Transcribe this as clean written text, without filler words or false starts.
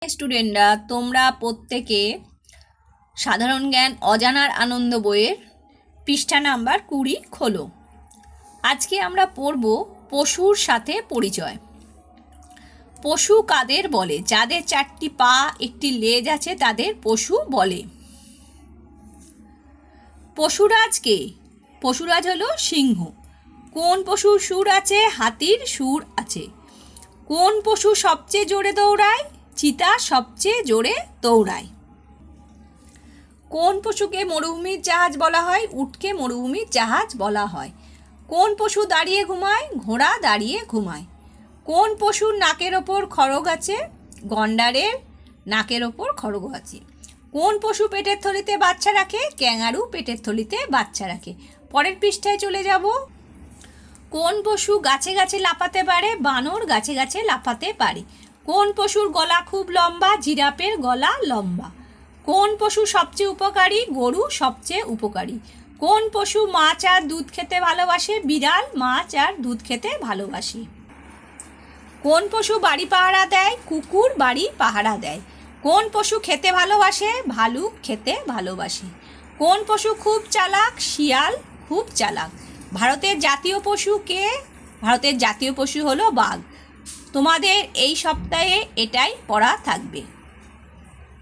স্টুডেন্টরা, তোমরা প্রত্যেকে সাধারণ জ্ঞান অজানার আনন্দ বইয়ের পৃষ্ঠা নাম্বার 20 খোলো। আজকে আমরা পড়ব পশুর সাথে পরিচয়। পশু কাদের বলে? যাদের 4টি পা, একটি লেজ আছে তাদের পশু বলে। পশুরাজ কে? পশুরাজ হলো সিংহ। কোন পশুর সুর আছে? হাতির সুর আছে। কোন পশু সবচেয়ে জোরে দৌড়ায়? চিতা সবচেয়ে জোরে দৌড়ায়। কোন পশুকে মরুভূমির জাহাজ বলা হয়? উটকে মরুভূমির জাহাজ বলা হয়। কোন পশু দাঁড়িয়ে ঘুমায়? ঘোড়া দাঁড়িয়ে ঘুমায়। কোন পশুর নাকের ওপর খড়গ আছে? গন্ডারের নাকের ওপর খড়গ আছে। কোন পশু পেটের থলিতে বাচ্চা রাখে? ক্যাঙারু পেটের থলিতে বাচ্চা রাখে। পরের পৃষ্ঠায় চলে যাব। কোন পশু গাছে গাছে লাফাতে পারে? বানর গাছে গাছে লাফাতে পারে। কোন পশুর গলা খুব লম্বা? জিরাফের গলা লম্বা। কোন পশু সবচেয়ে উপকারী? গরু সবচেয়ে উপকারী। কোন পশু মাছ আর দুধ খেতে ভালোবাসে? বিড়াল মাছ আর দুধ খেতে ভালোবাসে। কোন পশু বাড়ি পাহারা দেয়? কুকুর বাড়ি পাহারা দেয়। কোন পশু খেতে ভালোবাসে? ভালুক খেতে ভালোবাসে। কোন পশু খুব চালাক? শিয়াল খুব চালাক। ভারতের জাতীয় পশু কে? ভারতের জাতীয় পশু হলো বাঘ। তোমাদের এই সপ্তাহে এটাই পড়া থাকবে।